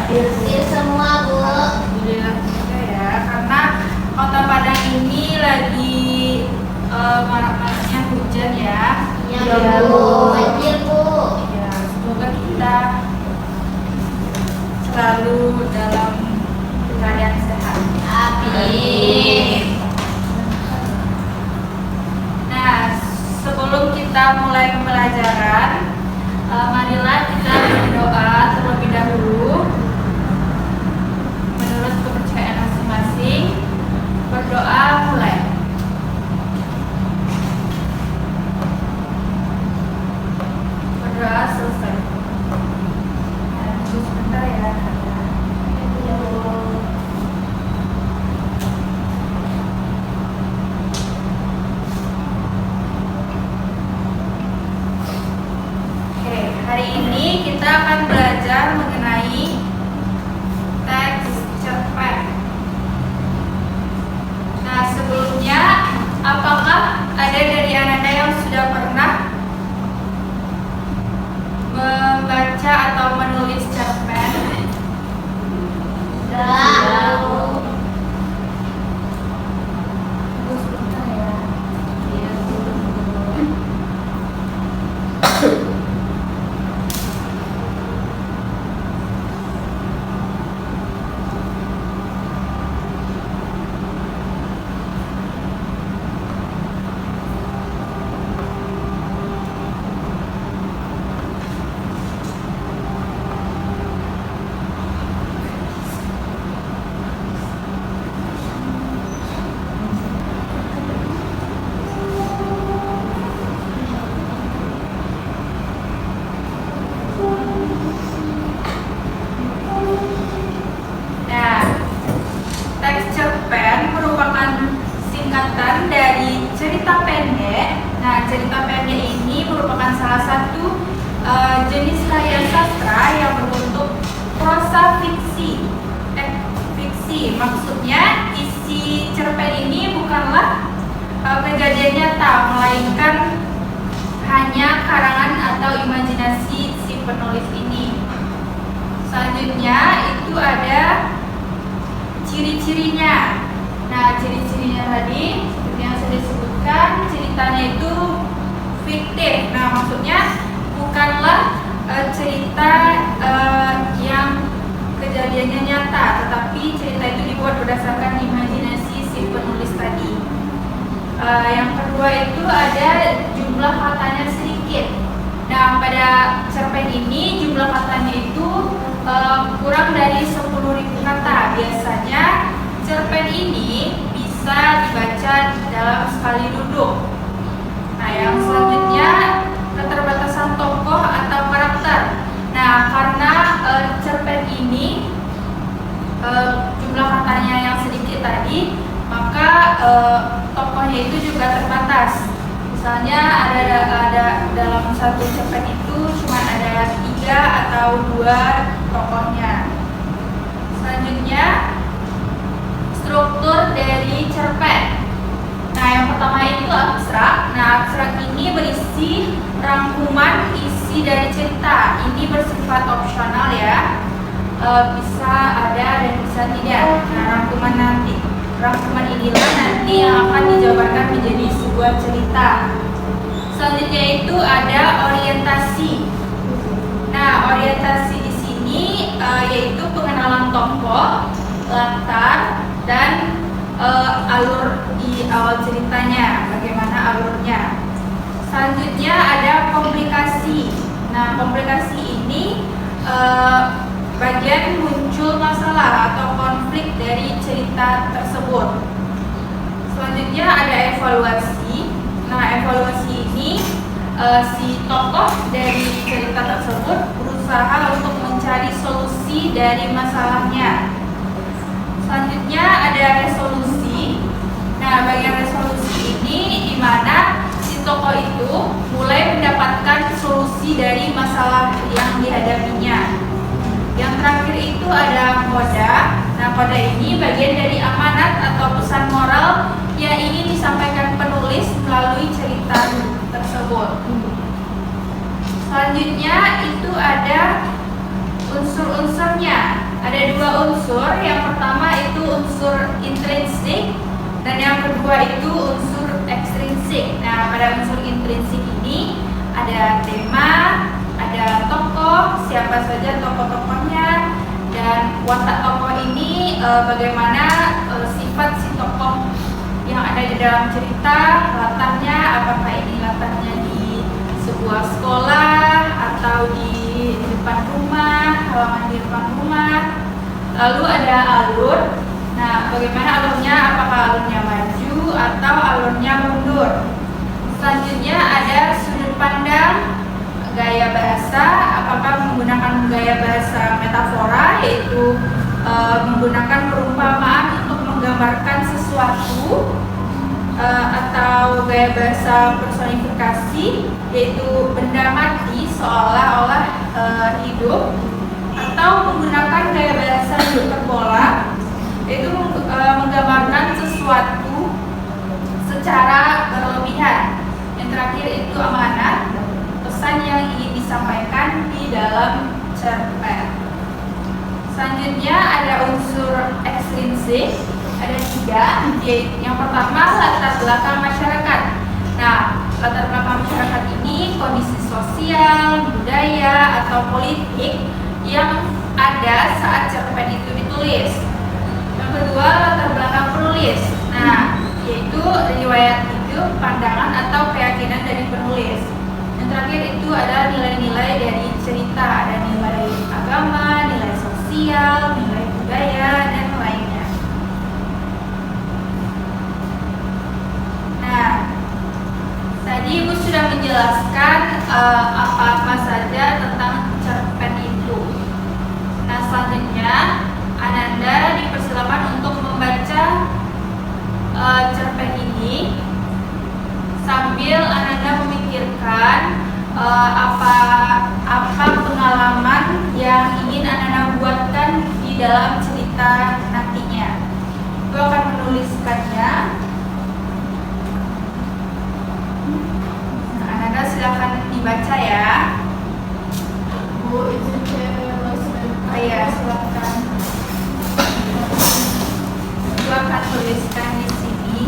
Bersih semua, Bu. Alhamdulillah juga ya, karena Kota Padang ini lagi marak-maraknya hujan ya. Iya, Bu. Banjir, Bu. Ya, semoga kita selalu dalam keadaan sehat. Amin. Nah, sebelum kita mulai pembelajaran, marilah kita berdoa terlebih dahulu menurut kepercayaan masing-masing. Berdoa mulai. Berdoa selesai. Nah, tunggu sebentar ya. Oke, hari ini kita akan belajar mengenai teks cerpen. Nah, sebelumnya, apakah ada dari Anda yang sudah pernah membaca atau menulis cerpen? Sudah. Tunggu sebentar ya. Nah, teks cerpen merupakan singkatan dari cerita pendek. Nah, cerita pendek ini merupakan salah satu jenis karya sastra yang berbentuk prosa fiksi. Fiksi, maksudnya isi cerpen ini bukanlah kejadian nyata, melainkan hanya karangan atau imajinasi si penulis ini. Selanjutnya itu ada ciri-cirinya. Nah, ciri-cirinya tadi seperti yang saya sebutkan, ceritanya itu fiktif. Nah, maksudnya bukanlah cerita yang kejadiannya nyata, tetapi cerita itu dibuat berdasarkan imajinasi si penulis tadi. Yang kedua itu ada jumlah katanya sedikit. Nah, pada cerpen ini jumlah katanya itu kurang dari 10.000 kata. Biasanya cerpen ini bisa dibaca dalam sekali duduk. Nah, yang selanjutnya keterbatasan tokoh atau karakter. Nah, karena cerpen ini jumlah katanya yang sedikit tadi, maka tokohnya itu juga terbatas. Misalnya ada dalam satu cerpen itu cuma ada 3 atau 2 tokohnya. Selanjutnya struktur dari cerpen. Nah, yang pertama itu abstrak. Nah, abstrak ini berisi rangkuman isi dari cerita. Ini bersifat opsional ya. Bisa ada dan bisa tidak. Nah, rangkuman inilah nanti yang akan dijabarkan menjadi sebuah cerita. Selanjutnya itu ada orientasi. Nah, orientasi di sini yaitu pengenalan tokoh, latar, dan alur di awal ceritanya, bagaimana alurnya. Selanjutnya ada komplikasi. Nah, komplikasi ini bagian muncul masalah atau konflik dari cerita tersebut. Selanjutnya ada evaluasi. Nah, evaluasi ini si tokoh dari cerita tersebut berusaha untuk mencari solusi dari masalahnya. Selanjutnya ada resolusi. Nah, bagian resolusi ini di mana si tokoh itu mulai mendapatkan solusi dari masalah yang dihadapinya. Yang terakhir itu ada koda. Nah, koda ini bagian dari amanat atau pesan moral yang ingin disampaikan penulis melalui cerita tersebut. Selanjutnya itu ada unsur-unsurnya. ada dua unsur. Yang pertama itu unsur intrinsik dan yang kedua itu unsur ekstrinsik. Nah, pada unsur intrinsik ini ada tema, ada tokoh, siapa saja tokoh-tokohnya, dan watak tokoh ini bagaimana sifat si tokoh yang ada di dalam cerita, latarnya, apakah ini latarnya di sebuah sekolah atau di depan rumah, halaman di depan rumah. Lalu ada alur. Nah, bagaimana alurnya? Apakah alurnya maju atau alurnya mundur? Selanjutnya ada sudut pandang, gaya bahasa. Apakah menggunakan gaya bahasa metafora, yaitu menggunakan perumpamaan untuk menggambarkan sesuatu, atau gaya bahasa personifikasi, yaitu benda mati seolah-olah hidup, atau menggunakan gaya bahasa hiperbola, yaitu menggambarkan sesuatu secara berlebihan. Yang terakhir itu amanat, pesan yang ingin disampaikan di dalam cerpen. Selanjutnya ada unsur ekstrinsik, ada 3, yaitu yang pertama latar belakang masyarakat. Nah, latar belakang masyarakat ini kondisi sosial, budaya, atau politik yang ada saat cerpen itu ditulis. Yang kedua, latar belakang penulis. Nah, yaitu riwayat hidup, pandangan, atau keyakinan dari penulis. Yang terakhir itu ada nilai-nilai dari cerita, ada nilai agama, nilai sosial, nilai budaya, dan lainnya. Nah, tadi Ibu sudah menjelaskan apa-apa saja tentang cerpen itu. Nah, selanjutnya Ananda dipersilakan untuk membaca cerpen ini sambil Ananda memikirkan apa pengalaman yang ingin Ananda buatkan di dalam cerita nantinya. Ibu akan menuliskannya. Nah, Ananda silakan dibaca ya. Bu, izin saya Oh iya, silakan. Ibu akan tuliskan di sini.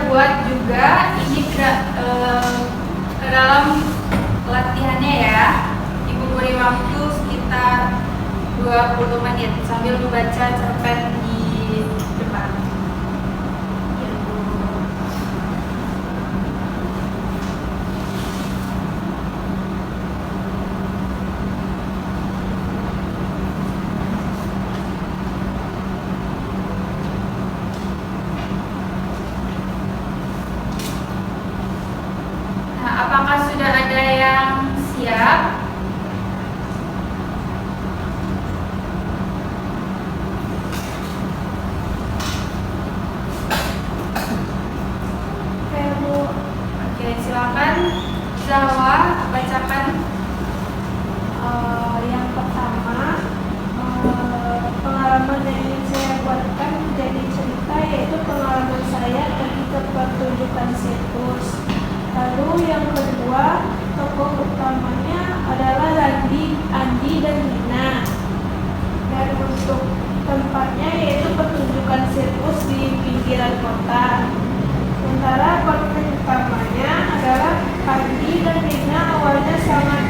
buat juga ini ke dalam latihannya ya. Ibu beri waktu sekitar 20 menit sambil membaca cerpen di depan. Nah, apakah sudah ada yang siap? Oke, silakan Zahwa bacakan. Yang pertama, pengalaman yang ingin saya buatkan menjadi cerita yaitu pengalaman saya pergi ke pertunjukan sirkus. Lalu yang kedua, tokoh utamanya adalah Andi dan Nina. Dan untuk tempatnya yaitu pertunjukan sirkus di pinggiran kota. Sementara konflik utamanya adalah Andi dan Nina awalnya sangat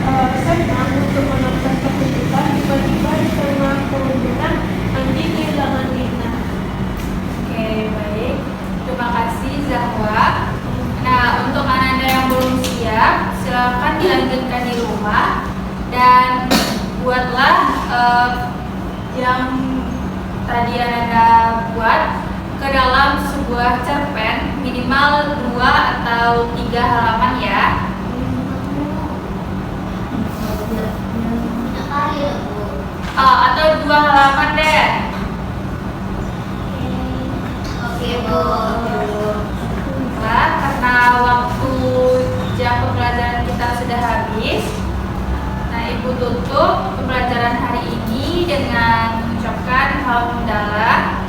senang untuk menonton pertunjukan, tiba-tiba di tengah kerumunan Andi kehilangan Nina. Oke, baik. Terima kasih Zahwa. Nah, untuk Ananda yang belum siap, silakan dilanjutkan di rumah dan buatlah yang tadi Ananda buat ke dalam sebuah cerpen minimal 2 atau 3 halaman ya. Atau 2 halaman deh. Oke, Bu. Nah, karena waktu jam pembelajaran kita sudah habis, nah Ibu tutup pembelajaran hari ini dengan mengucapkan alhamdulillah.